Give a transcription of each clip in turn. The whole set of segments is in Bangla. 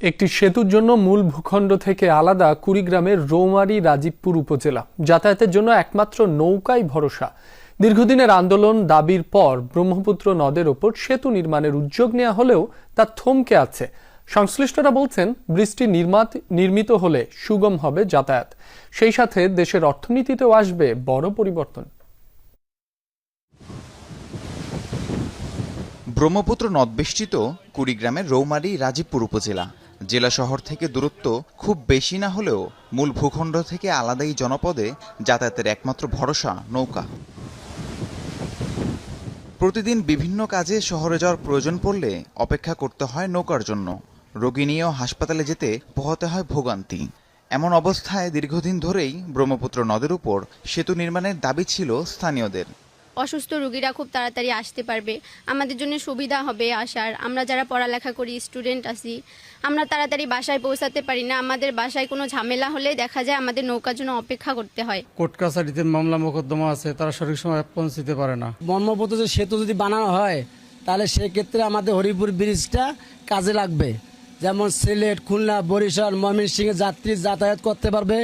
একটি সেতুর জন্য মূল ভূখণ্ড থেকে আলাদা কুড়িগ্রামের রৌমারী রাজীবপুর উপজেলা। যাতায়াতের জন্য একমাত্র নৌকাই ভরসা। দীর্ঘদিনের আন্দোলন দাবির পর ব্রহ্মপুত্র নদের ওপর সেতু নির্মাণের উদ্যোগ নেওয়া হলেও তা থমকে আছে। সংশ্লিষ্টরা বলছেন, বৃষ্টি নির্মিত হলে সুগম হবে যাতায়াত, সেই সাথে দেশের অর্থনীতিতেও আসবে বড় পরিবর্তন। ব্রহ্মপুত্র নদবেষ্টিত কুড়িগ্রামের রৌমারী রাজীবপুর উপজেলা। জেলা শহর থেকে দূরত্ব খুব বেশি না হলেও মূল ভূখণ্ড থেকে আলাদাই জনপদে যাতায়াতের একমাত্র ভরসা নৌকা। প্রতিদিন বিভিন্ন কাজে শহরে যাওয়ার প্রয়োজন পড়লে অপেক্ষা করতে হয় নৌকার জন্য। রোগী নিয়েও হাসপাতালে যেতে পোহাতে হয় ভোগান্তি। এমন অবস্থায় দীর্ঘদিন ধরেই ব্রহ্মপুত্র নদের উপর সেতু নির্মাণের দাবি ছিল স্থানীয়দের। অসুস্থ রোগীরা খুব তাড়াতাড়ি আসতে পারবে, আমাদের জন্য সুবিধা হবে আসার। আমরা যারা পড়ালেখা করি, স্টুডেন্ট আছি, আমরা তাড়াতাড়ি বাসায় পৌঁছাতে পারি না। আমাদের বাসায় কোনো ঝামেলা হলে দেখা যায় আমাদের নৌকার জন্য অপেক্ষা করতে হয়। কোর্ট কাছারিতে মামলা মোকদ্দমা আছে, তারা সঠিক সময় পৌঁছতে পারে না। ব্রহ্মপুত্র যে সেতু যদি বানানো হয় তাহলে সেক্ষেত্রে আমাদের হরিপুর ব্রিজটা কাজে লাগবে। যেমন সিলেট, খুলনা, বরিশাল, ময়মনসিংহে যাত্রী যাতায়াত করতে পারবে,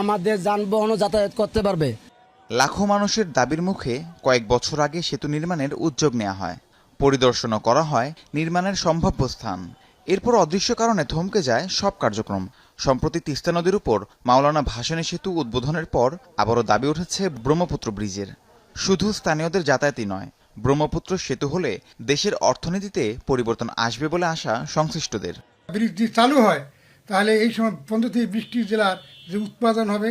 আমাদের যানবাহনও যাতায়াত করতে পারবে। লাখো মানুষের দাবির মুখে কয়েক বছর আগে সেতু নির্মাণের উদ্যোগ নেওয়া হয়। পরিদর্শনও করা হয় নির্মাণের সম্ভাব্য স্থান। এরপর অদৃশ্য কারণে থমকে যায় সব কার্যক্রম। সম্প্রতি তিস্তা নদীর উপর মাওলানা ভাসানী সেতু উদ্বোধনের পর আবারও দাবি উঠেছে ব্রহ্মপুত্র ব্রিজের। শুধু স্থানীয়দের যাতায়াতই নয়, ব্রহ্মপুত্র সেতু হলে দেশের অর্থনীতিতে পরিবর্তন আসবে বলে আশা সংশ্লিষ্টদের। ব্রিজটি চালু হয় তাহলে এই সময় 15 থেকে 20টি জেলার যে উৎপাদন হবে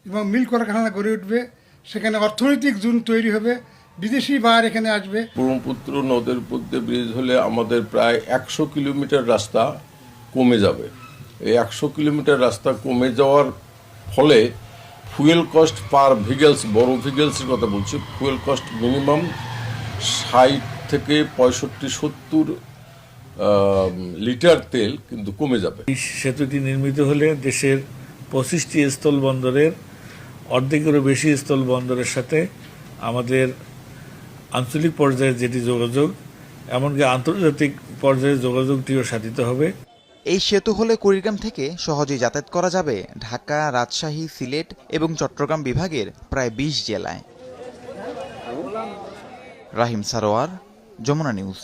এবং মিল কলকারখানা গড়ে উঠবে, সেখানে অর্থনৈতিক জোন তৈরি হবে, বিদেশি বায়ার এখানে আসবে। ব্রহ্মপুত্র নদের উপর দিয়ে ব্রিজ হলে আমাদের প্রায় 100 কিলোমিটার রাস্তা কমে যাবে। এই 100 কিলোমিটার রাস্তা কমে যাওয়ার ফলে ফুয়েল কস্ট পার ভিগেলস, বড় ভিগেলসের কথা বলছি, ফুয়েল কস্ট মিনিমাম 60 থেকে 65-70 লিটার তেল কিন্তু কমে যাবে। এই সেতুটি নির্মিত হলে দেশের 25টি স্থল বন্দরের অর্ধেকেরও বেশি স্থল বন্দরের সাথে আমাদের আঞ্চলিক পর্যায়ে যেটি যোগাযোগ, এমনকি আন্তর্জাতিক পর্যায়ে যোগাযোগটিও সাধিত হবে। এই সেতু হলে কুড়িগ্রাম থেকে সহজেই যাতায়াত করা যাবে ঢাকা, রাজশাহী, সিলেট এবং চট্টগ্রাম বিভাগের প্রায় 20 জেলায়। রাহিম সারোয়ার, যমুনা নিউজ।